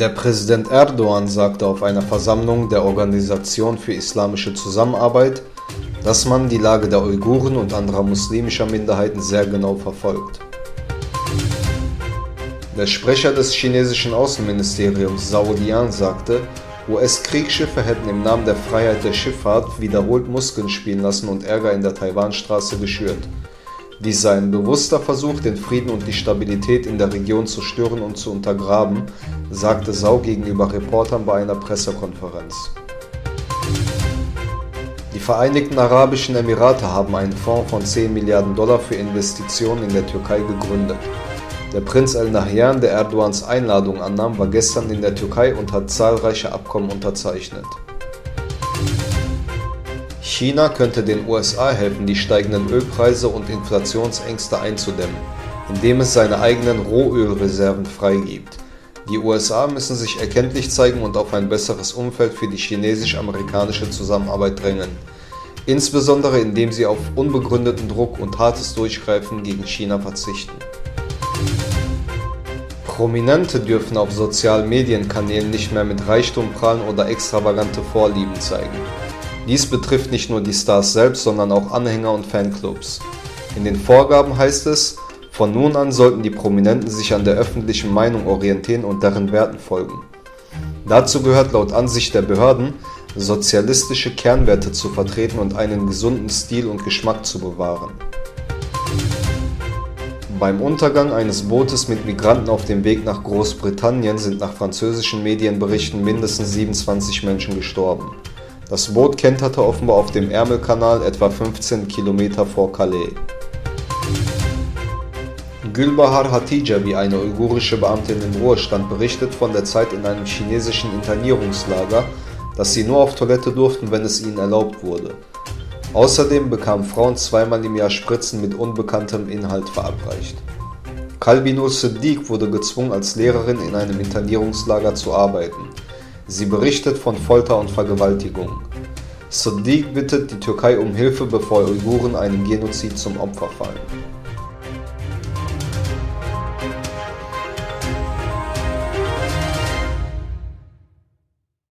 Der Präsident Erdogan sagte auf einer Versammlung der Organisation für Islamische Zusammenarbeit, dass man die Lage der Uiguren und anderer muslimischer Minderheiten sehr genau verfolgt. Der Sprecher des chinesischen Außenministeriums Zhao Liang sagte, US-Kriegsschiffe hätten im Namen der Freiheit der Schifffahrt wiederholt Muskeln spielen lassen und Ärger in der Taiwanstraße geschürt. Dies sei ein bewusster Versuch, den Frieden und die Stabilität in der Region zu stören und zu untergraben, sagte Zhao gegenüber Reportern bei einer Pressekonferenz. Die Vereinigten Arabischen Emirate haben einen Fonds von 10 Milliarden Dollar für Investitionen in der Türkei gegründet. Der Prinz Al Nahyan, der Erdogans Einladung annahm, war gestern in der Türkei und hat zahlreiche Abkommen unterzeichnet. China könnte den USA helfen, die steigenden Ölpreise und Inflationsängste einzudämmen, indem es seine eigenen Rohölreserven freigibt. Die USA müssen sich erkenntlich zeigen und auf ein besseres Umfeld für die chinesisch-amerikanische Zusammenarbeit drängen, insbesondere indem sie auf unbegründeten Druck und hartes Durchgreifen gegen China verzichten. Prominente dürfen auf sozialen Medienkanälen nicht mehr mit Reichtum prahlen oder extravagante Vorlieben zeigen. Dies betrifft nicht nur die Stars selbst, sondern auch Anhänger und Fanclubs. In den Vorgaben heißt es, von nun an sollten die Prominenten sich an der öffentlichen Meinung orientieren und deren Werten folgen. Dazu gehört laut Ansicht der Behörden, sozialistische Kernwerte zu vertreten und einen gesunden Stil und Geschmack zu bewahren. Beim Untergang eines Bootes mit Migranten auf dem Weg nach Großbritannien sind nach französischen Medienberichten mindestens 27 Menschen gestorben. Das Boot kenterte offenbar auf dem Ärmelkanal etwa 15 Kilometer vor Calais. Gülbahar Haticevi, eine uigurische Beamtin im Ruhestand, berichtet von der Zeit in einem chinesischen Internierungslager, dass sie nur auf Toilette durften, wenn es ihnen erlaubt wurde. Außerdem bekamen Frauen zweimal im Jahr Spritzen mit unbekanntem Inhalt verabreicht. Kalbi Nur Siddiq wurde gezwungen, als Lehrerin in einem Internierungslager zu arbeiten. Sie berichtet von Folter und Vergewaltigung. Siddiq bittet die Türkei um Hilfe, bevor Uiguren einem Genozid zum Opfer fallen.